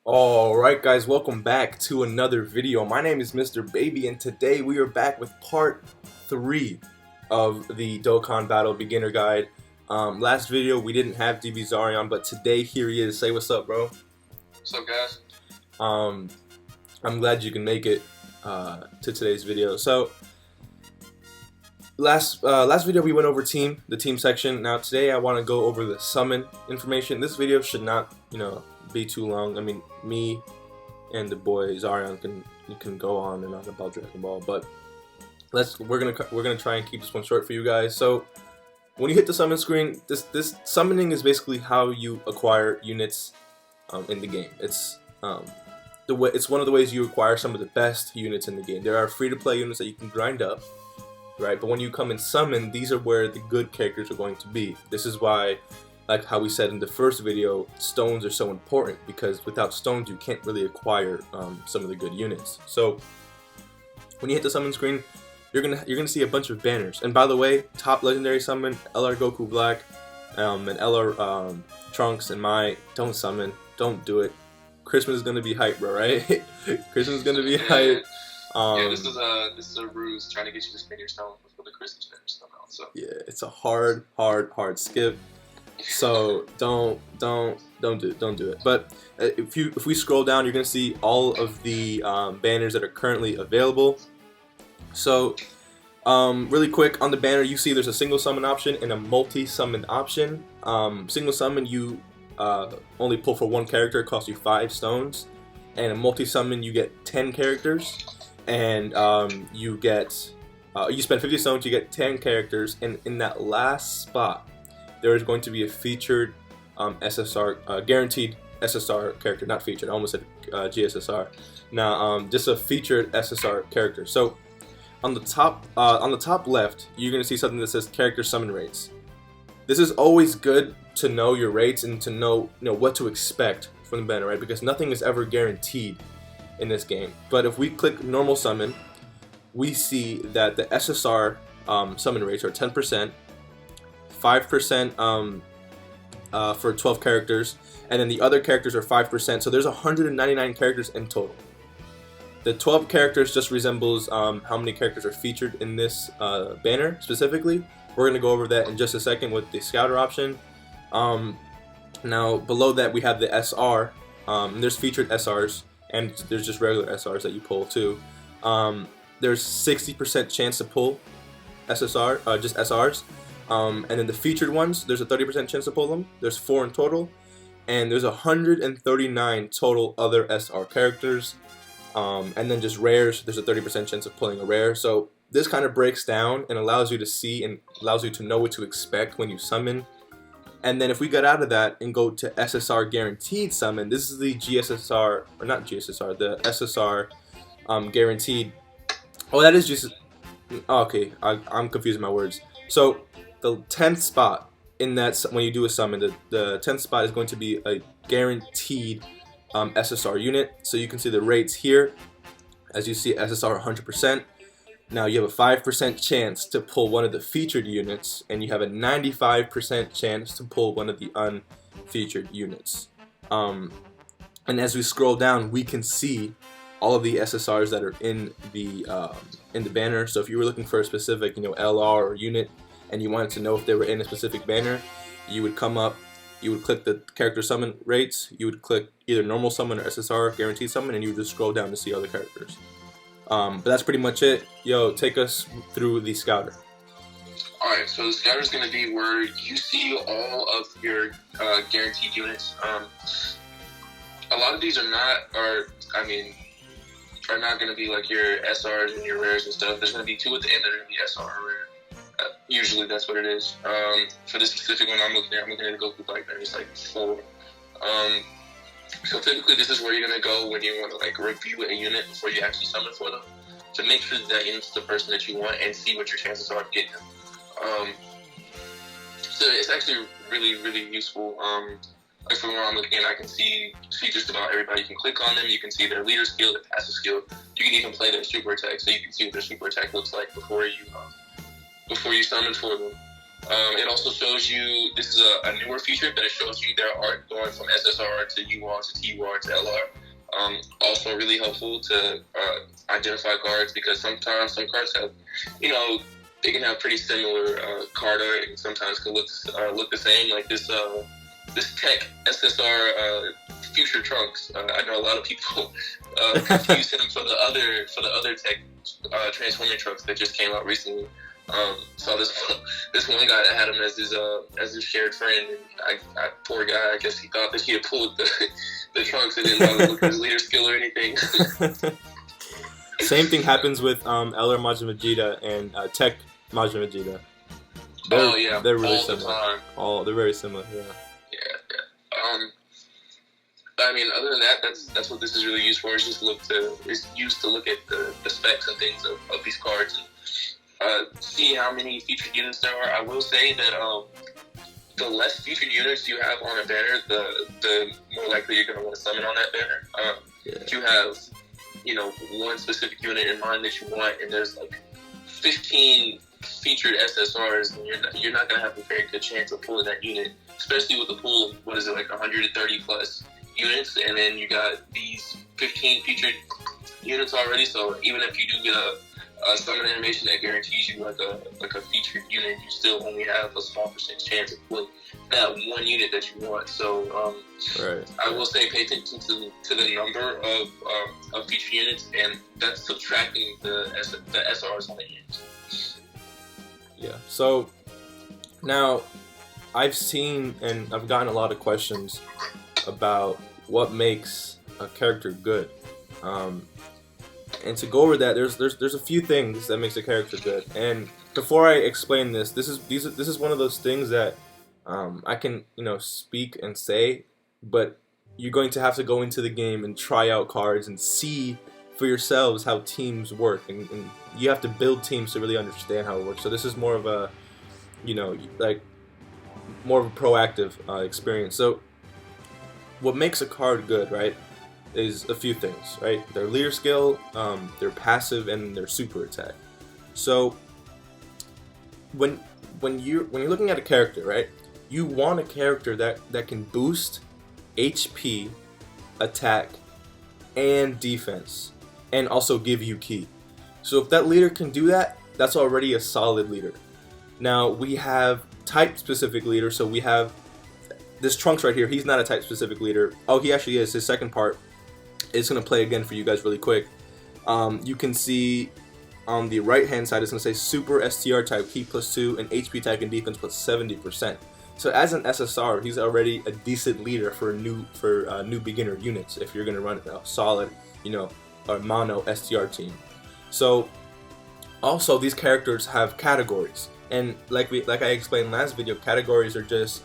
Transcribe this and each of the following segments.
Alright guys, welcome back to another video. My name is Mr. Baby and today we are back with part 3 of the Dokkan Battle Beginner Guide. Last video we didn't have DB Zarion, but today here he is. Say what's up, bro. What's up, guys? I'm glad you can make it to today's video. So last video we went over the team section. Now today I want to go over the summon information. This video should not, be too long. I mean, me and the boy Zarion can go on and on about Dragon Ball, but we're gonna try and keep this one short for you guys. So when you hit the summon screen, this summoning is basically how you acquire units in the game. It's it's one of the ways you acquire some of the best units in the game. There are free-to-play units that you can grind up, right? But when you come and summon, these are where the good characters are going to be. This is why, like how we said in the first video, stones are so important, because without stones you can't really acquire some of the good units. So when you hit the summon screen, you're gonna see a bunch of banners. And by the way, top legendary summon LR Goku Black and LR Trunks and Mai don't summon. Don't do it. Christmas is gonna be hype, bro. Right? Christmas is gonna be hype. This is a ruse trying to get you to spend your stone before the Christmas banners come out. So yeah, it's a hard skip. So don't do it. But if we scroll down, you're gonna see all of the banners that are currently available. So really quick on the banner, you see there's a single summon option and a multi-summon option. Single summon, you only pull for one character, it costs you 5 stones, and a multi-summon you get 10 characters, and you spend 50 stones, you get 10 characters, and in that last spot there is going to be a featured SSR, guaranteed SSR character, not featured, I almost said GSSR. Now just a featured SSR character. So on the top left, you're going to see something that says character summon rates. This is always good to know your rates and to know what to expect from the banner, right? Because nothing is ever guaranteed in this game. But if we click normal summon, we see that the SSR summon rates are 10%, 5% for 12 characters, and then the other characters are 5%. So there's 199 characters in total. The 12 characters just resembles how many characters are featured in this banner specifically. We're going to go over that in just a second with the scouter option. Now below that we have the SR. There's featured SRs, and there's just regular SRs that you pull too. There's 60% chance to pull SSR, just SRs. And then the featured ones, there's a 30% chance to pull them. There's 4 in total, and there's 139 total other SR characters. And then just rares, there's a 30% chance of pulling a rare. So this kind of breaks down and allows you to see and allows you to know what to expect when you summon. And then if we get out of that and go to SSR guaranteed summon, this is the GSSR, or not GSSR, the SSR guaranteed. Oh, that is just, okay, I'm confusing my words. So the 10th spot in that, when you do a summon, the 10th spot is going to be a guaranteed SSR unit. So you can see the rates here. As you see, SSR 100%. Now you have a 5% chance to pull one of the featured units, and you have a 95% chance to pull one of the unfeatured units. And as we scroll down, we can see all of the SSRs that are in the banner. So if you were looking for a specific, LR or unit, and you wanted to know if they were in a specific banner, you would come up, you would click the character summon rates, you would click either normal summon or SSR guaranteed summon, and you would just scroll down to see other characters. But that's pretty much it. Yo, take us through the scouter. Alright, so the scouter is going to be where you see all of your guaranteed units. A lot of these are not going to be like your SRs and your rares and stuff. There's going to be 2 at the end that are going to be SR or rare. Usually that's what it is. For this specific one I'm looking at the Goku Black banner, it's like 4. So typically this is where you're going to go when you want to review a unit before you actually summon for them, to make sure that it's the person that you want and see what your chances are of getting them. So it's actually really useful. Like from where I'm looking at, I can see just about everybody. You can click on them, you can see their leader skill, their passive skill. You can even play their super attack, so you can see what their super attack looks like before you summon for them. It also shows you, this is a newer feature, but it shows you their art going from SSR to UR to TUR to LR. Also really helpful to identify cards, because sometimes some cards have, you know, they can have pretty similar card art, and sometimes can look the same. Like this Tech SSR Future Trunks. I know a lot of people confuse him for the other Tech Transforming Trunks that just came out recently. So this one guy that had him as his shared friend. And I poor guy. I guess he thought that he had pulled the trunks and didn't look at his leader skill or anything. Same thing happens with LR Majin Vegeta and Tech Majin Vegeta. They're really similar. They're very similar. Yeah. I mean, other than that, that's what this is really used for. It's used to look at the specs and things of these cards and see how many featured units there are. I will say that the less featured units you have on a banner, the more likely you're going to want to summon on that banner. If you have, you know, one specific unit in mind that you want, and there's like 15 featured SSRs, and you're not going to have a very good chance of pulling that unit, especially with a pool of, what is it, like 130 plus units, and then you got these 15 featured units already. So even if you do get a summon animation that guarantees you like a featured unit, you still only have a small percentage chance of pulling that one unit that you want. So I will say pay attention to the number of featured units, and that's subtracting the SRs on the units. Yeah. So now I've seen and I've gotten a lot of questions about what makes a character good, and to go over that, there's a few things that makes a character good. And before I explain this is one of those things that I can, you know, speak and say, but you're going to have to go into the game and try out cards and see for yourselves how teams work, and you have to build teams to really understand how it works. So this is more of a, you know, like more of a proactive experience. So what makes a card good, right, is a few things, right? Their leader skill, their passive, and their super attack. So when you're looking at a character, right, you want a character that can boost HP, attack, and defense, and also give you ki. So if that leader can do that, that's already a solid leader. Now we have type specific leaders. So we have this Trunks right here. He's not a type specific leader. Oh, he actually is. His second part is going to play again for you guys really quick. You can see on the right hand side it's going to say Super STR type, Ki +2, and HP attack and defense +70%. So as an SSR, he's already a decent leader for new beginner units if you're going to run a solid, you know, or mono STR team. So also these characters have categories, and like I explained last video, categories are just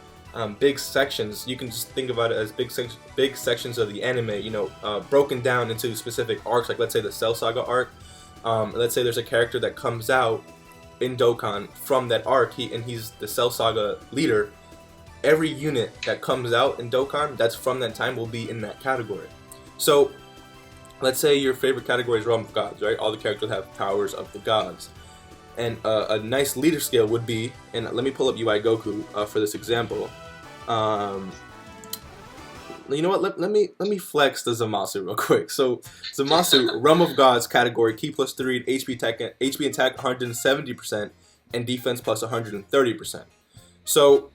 big sections. You can just think about it as big sections of the anime, you know, broken down into specific arcs. Like let's say the Cell Saga arc. Let's say there's a character that comes out in Dokkan from that arc, he's the Cell Saga leader. Every unit that comes out in Dokkan that's from that time will be in that category. So let's say your favorite category is Realm of Gods, right? All the characters have powers of the gods. And a nice leader skill would be, and let me pull up UI Goku for this example. You know what? Let me flex the Zamasu real quick. So Zamasu, Realm of Gods category, Ki +3, HP attack 170%, and defense +130%. So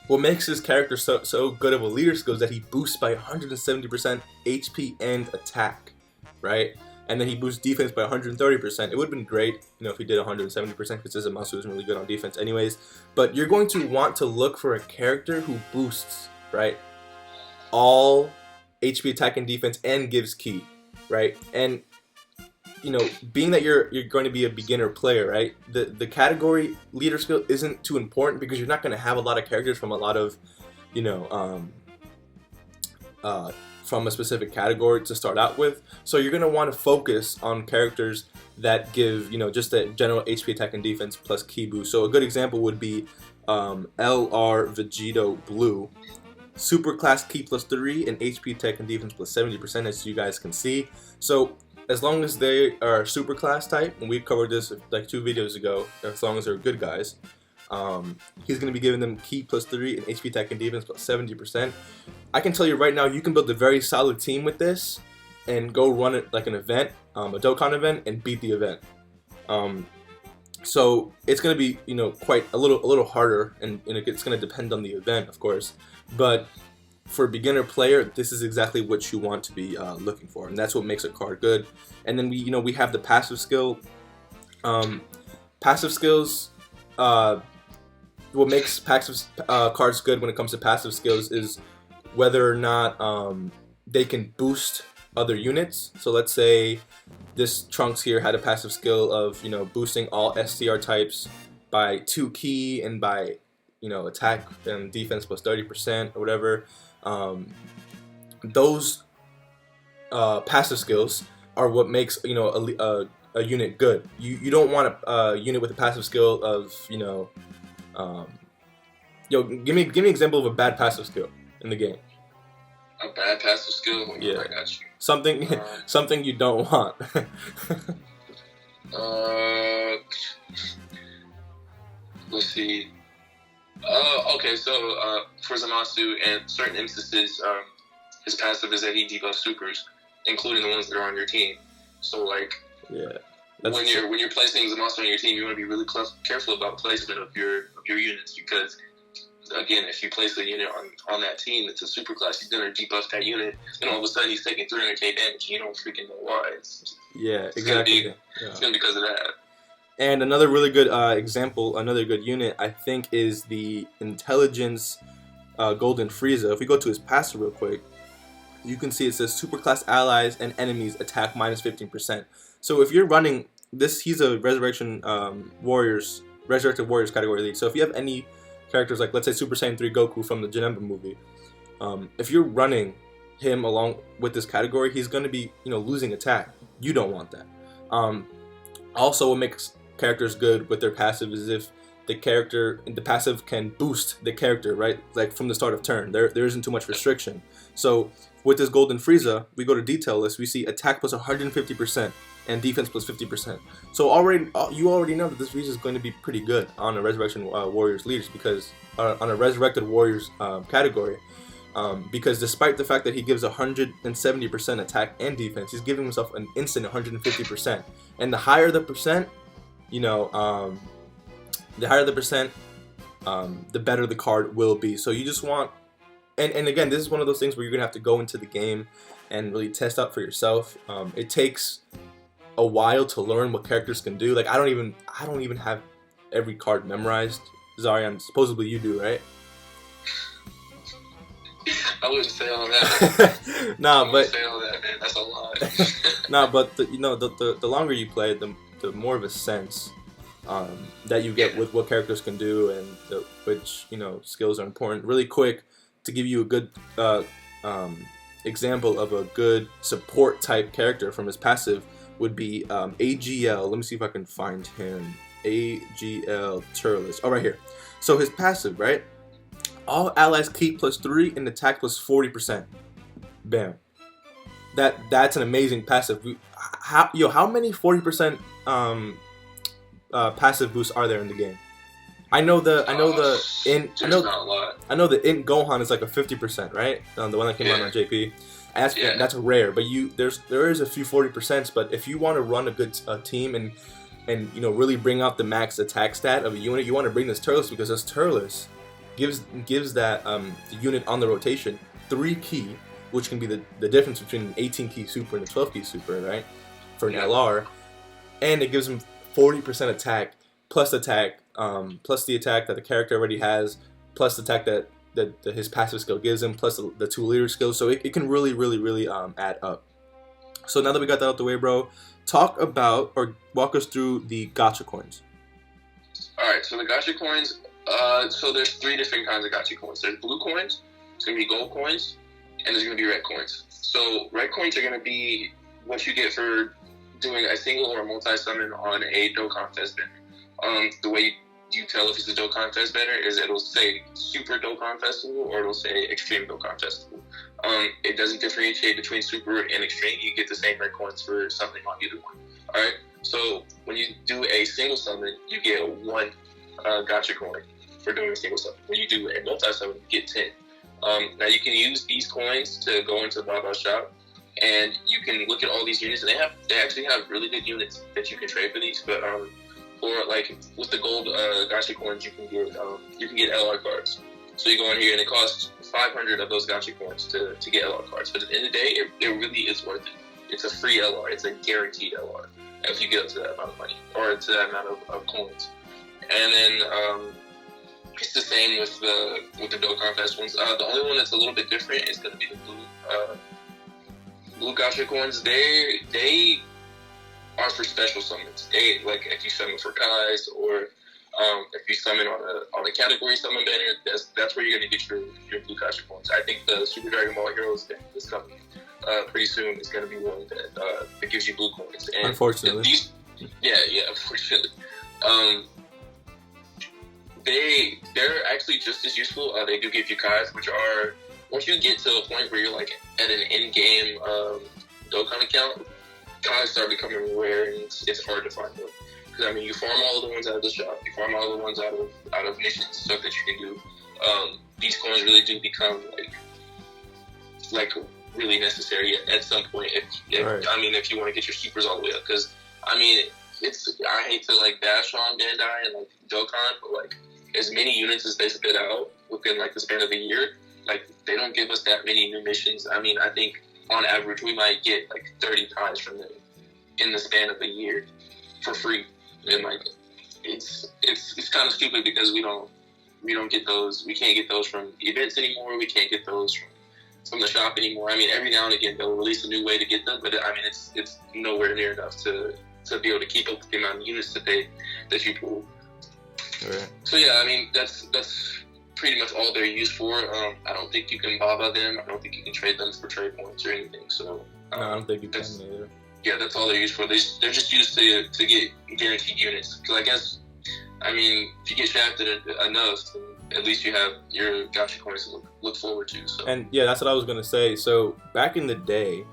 what makes this character so good of a leader skill is that he boosts by 170% HP and attack, right? And then he boosts defense by 130%. It would have been great, you know, if he did 170% because Zamasu isn't really good on defense anyways. But you're going to want to look for a character who boosts, right, all HP attack and defense and gives ki, right? And you know, being that you're going to be a beginner player, right, the category leader skill isn't too important because you're not going to have a lot of characters from a lot of, you know, from a specific category to start out with. So you're going to want to focus on characters that give, you know, just a general HP attack and defense plus ki boost. So a good example would be LR Vegito Blue. Super class Ki +3 and HP attack and defense +70%, as you guys can see. So as long as they are super class type, and we covered this like 2 videos ago, as long as they're good guys, He's going to be giving them Ki +3 and HP attack and defense +70%. I can tell you right now, you can build a very solid team with this and go run it like an event, a Dokkan event, and beat the event. So it's going to be, quite a little harder, and it's going to depend on the event, of course. But for a beginner player, this is exactly what you want to be looking for, and that's what makes a card good. And then we have the passive skill. Passive skills. What makes passive cards good when it comes to passive skills is whether or not they can boost other units. So let's say this Trunks here had a passive skill of boosting all STR types by 2 Ki and by attack and defense +30% or whatever. Those passive skills are what makes a unit good. You don't want a unit with a passive skill of give me an example of a bad passive skill in the game. A bad passive skill? Yeah. I got you. Something you don't want. Let's see. Okay, so for Zamasu, in certain instances, his passive is that he debuffs supers, including the ones that are on your team. So yeah, when you're placing Zamasu on your team, you want to be really careful about placement of your units, because again, if you place a unit on that team that's a super class, he's gonna debuff that unit, and all of a sudden he's taking 300k damage. You don't freaking know why. It's exactly. It's gonna be because of that. And another really good example, another good unit, I think, is the Intelligence Golden Frieza. If we go to his passive real quick, you can see it says Superclass allies and enemies attack -15%. So if you're running this, he's a Resurrected Warriors category league. So if you have any characters like, let's say, Super Saiyan 3 Goku from the Janemba movie, if you're running him along with this category, he's going to be losing attack. You don't want that. Also, what makes characters good with their passive is if the passive can boost the character, right? Like from the start of turn, there isn't too much restriction. So with this Golden Frieza, we go to detail list, we see attack +150% and defense +50%. So you already know that this Frieza is going to be pretty good on a Resurrection Warriors leaders, because on a Resurrected Warriors category, because despite the fact that he gives 170% attack and defense, he's giving himself an instant 150%. And the higher the percent, the better the card will be. So you just want, and again, this is one of those things where you're gonna have to go into the game and really test out for yourself. It takes a while to learn what characters can do. Like I don't even have every card memorized. Zarian, supposedly you do, right? I wouldn't say all that. Nah, but say all that, man. That's a lie. Nah, but the longer you play, the more of a sense that you get with what characters can do and which skills are important. Really quick, to give you a good example of a good support type character from his passive would be AGL. Let me see if I can find him. AGL Turles. Oh, right here. So his passive, right? All allies keep +3 and attack +40%. Bam. That's an amazing passive. How many 40% passive boosts are there in the game? I know the Int Gohan is like a 50%, right? The one that came out on JP. And that's rare, but there is a few 40%. But if you want to run a good team and really bring out the max attack stat of a unit, you want to bring this Turles, because this Turles gives that the unit on the rotation 3 Ki, which can be the difference between an 18 Ki super and a 12 Ki super, right? For an LR, and it gives him 40% attack plus the attack that the character already has, plus the attack that his passive skill gives him, plus the 2 leader skills. So it can really add up. So now that we got that out the way, bro, talk about or walk us through the Gacha coins. All right, so the Gacha coins. So there's 3 different kinds of Gacha coins. There's blue coins, it's gonna be gold coins, and there's gonna be red coins. So red coins are gonna be what you get for doing a single or multi-summon on a Dokkan Fest banner. The way you tell if it's a Dokkan Fest banner is it'll say Super Dokkan Festival or it'll say Extreme Dokkan Festival. It doesn't differentiate between Super and Extreme. You get the same red coins for something on either one. Alright, so when you do a single summon, you get 1 Gacha coin for doing a single summon. When you do a multi-summon, you get 10. Now you can use these coins to go into Baba's shop, and you can look at all these units, and they actually have really good units that you can trade for these. But for like with the gold Gacha coins, you can get LR cards. So you go in here, and it costs 500 of those Gacha coins to get LR cards. But at the end of the day, it really is worth it. It's a free LR. It's a guaranteed LR if you get up to that amount of money or to that amount of coins. And then it's the same with the Dokkan Fest ones. The only one that's a little bit different is going to be the blue Gacha coins. They are for special summons. They, like, if you summon for Kai's, or if you summon on a category summon banner, that's where you're going to get your blue Gacha coins. I think the Super Dragon Ball Heroes thing that's coming pretty soon is going to be one that gives you blue coins. And unfortunately. Unfortunately. They're actually just as useful. They do give you Kai's, which are, once you get to a point where you're like at an in-game Dokkan account, Kai's start becoming rare, and it's hard to find them. Because I mean, you farm all of the ones out of the shop, you farm all the ones out of missions, stuff that you can do. These coins really do become like really necessary at some point. Right. I mean, if you want to get your keepers all the way up, because I mean, I hate to like bash on Bandai and like Dokkan, but like, as many units as they spit out within like the span of a year, like they don't give us that many new missions. I mean, I think on average we might get like 30 ties from them in the span of a year for free. And like, it's kind of stupid because we don't get those. We can't get those from events anymore. We can't get those from the shop anymore. I mean, every now and again they'll release a new way to get them, but I mean, it's nowhere near enough to be able to keep up with the amount of units that you pull. Right. So yeah, I mean, that's pretty much all they're used for. I don't think you can Baba them. I don't think you can trade them for trade points or anything. So no, I don't think you can either. Yeah, that's all they're used for. They're just used to get guaranteed units. Because I guess, I mean, if you get shafted enough, then at least you have your Gacha coins to look forward to. So. And yeah, that's what I was gonna say. So back in the day,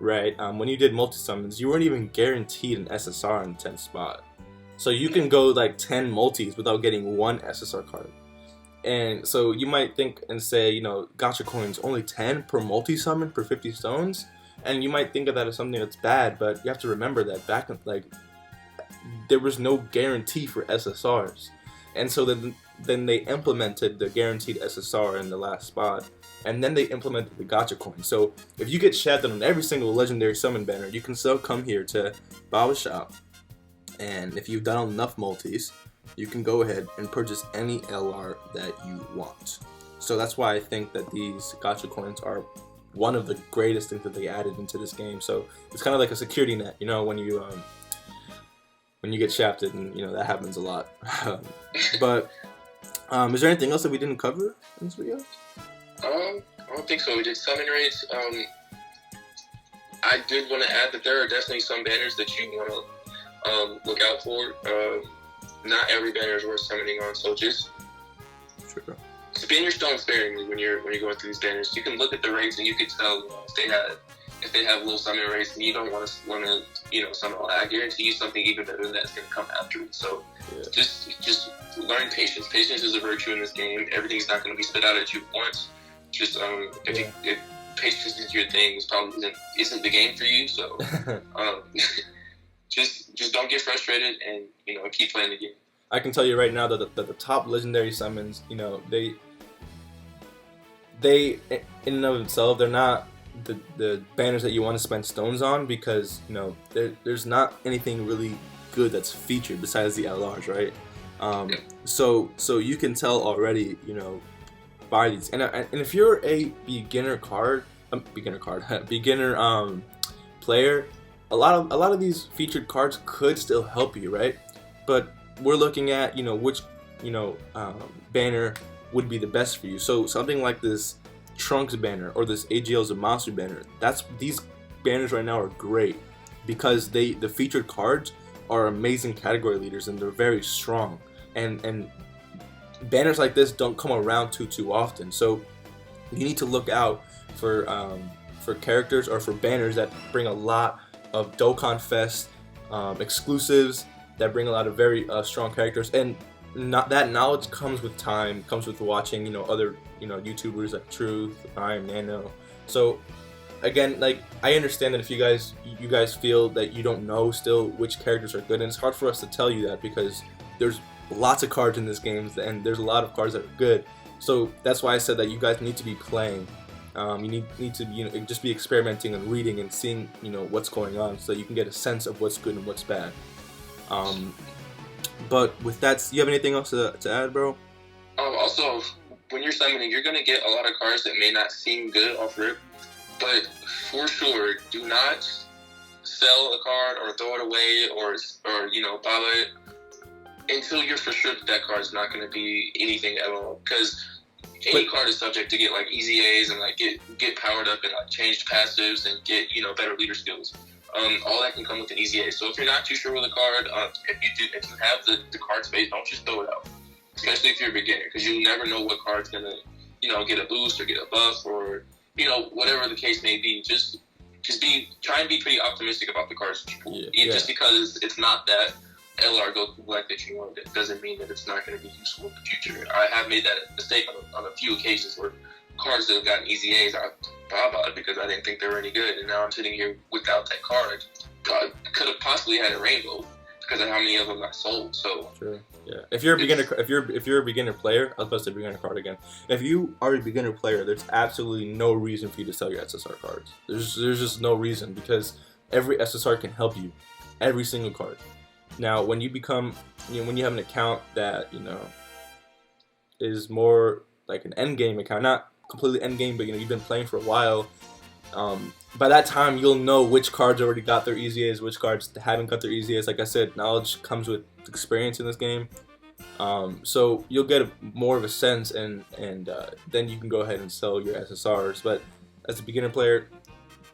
right, when you did multi-summons, you weren't even guaranteed an SSR in the 10th spot. So you can go like 10 multis without getting one SSR card. And so you might think and say, you know, Gacha coins only 10 per multi-summon per 50 stones. And you might think of that as something that's bad, but you have to remember that back in, like, there was no guarantee for SSRs. And so then they implemented the guaranteed SSR in the last spot. And then they implemented the Gacha coin. So if you get shafted on every single legendary summon banner, you can still come here to Baba's shop. And if you've done enough multis, you can go ahead and purchase any LR that you want. So that's why I think that these Gacha coins are one of the greatest things that they added into this game. So it's kind of like a security net, you know, when you get shafted, and you know that happens a lot. But is there anything else that we didn't cover in this video? I don't think so. We did summon rates. I did want to add that there are definitely some banners that you want to look out for. Not every banner is worth summoning on, so just spin your stone sparingly when you're going through these banners. You can look at the rates and you can tell, you know, if they have low summon rates, and you don't want to summon all that. I guarantee you something even better than that's going to come after it. So just learn patience. Patience is a virtue in this game. Everything's not going to be spit out at you once. Just if patience is your thing, it probably isn't the game for you. So just don't get frustrated, and you know, keep playing the game. I can tell you right now that the top legendary summons, you know, they in and of themselves, they're not the banners that you want to spend stones on, because you know there's not anything really good that's featured besides the LRs, right? So you can tell already, you know, by these, and if you're a beginner player, a lot of these featured cards could still help you, right? But we're looking at, you know, which, you know, banner would be the best for you. So something like this Trunks banner or this AGL Zamasu banner, these banners right now are great because the featured cards are amazing category leaders, and they're very strong. And banners like this don't come around too often. So you need to look out for characters or for banners that bring a lot of Dokkan Fest exclusives, that bring a lot of very strong characters. And not that knowledge comes with time, comes with watching, you know, other, you know, YouTubers like Truth, I'm Nano. So again, like, I understand that if you guys feel that you don't know still which characters are good, and it's hard for us to tell you that because there's lots of cards in this game and there's a lot of cards that are good. So that's why I said that you guys need to be playing. You need to, you know, just be experimenting and reading and seeing, you know, what's going on, so you can get a sense of what's good and what's bad. But with that, do you have anything else to add, bro? Also, when you're summoning, you're gonna get a lot of cards that may not seem good off rip, but for sure, do not sell a card or throw it away or you know, buy it until you're for sure that card's not gonna be anything at all. Because any card is subject to get like easy A's and like get powered up and like change passives and get, you know, better leader skills. All that can come with an easy A. So if you're not too sure with a card, if you have the card space, don't just throw it out. Especially if you're a beginner, because you never know what card's gonna, you know, get a boost or get a buff or, you know, whatever the case may be. Just try and be pretty optimistic about the cards that you pull. Just because it's not that LR Goku Black that you want, it doesn't mean that it's not going to be useful in the future. I have made that mistake on a few occasions where cards that have gotten easy A's, I thought about it because I didn't think they were any good, and now I'm sitting here without that card. God, could have possibly had a rainbow because of how many of them I sold. So sure, yeah. If you're a beginner, if you're a beginner player, I was supposed to say beginner card again. If you are a beginner player, there's absolutely no reason for you to sell your SSR cards. There's just no reason, because every SSR can help you, every single card. Now, when you become, you know, when you have an account that, you know, is more like an end game account, not completely end game, but, you know, you've been playing for a while, by that time you'll know which cards already got their easy A's, which cards haven't got their easy A's. Like I said, knowledge comes with experience in this game, so you'll get more of a sense, and then you can go ahead and sell your SSRs. But as a beginner player,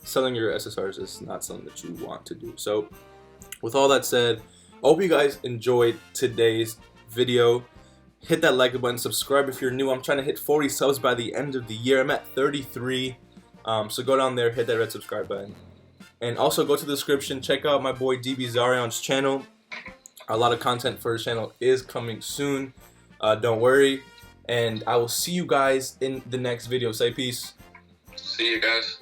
selling your SSRs is not something that you want to do. So with all that said, I hope you guys enjoyed today's video. Hit that like button, subscribe if you're new. I'm trying to hit 40 subs by the end of the year. I'm at 33. So go down there, hit that red subscribe button. And also go to the description, check out my boy DB Zarion's channel. A lot of content for his channel is coming soon. Don't worry. And I will see you guys in the next video. Say peace. See you guys.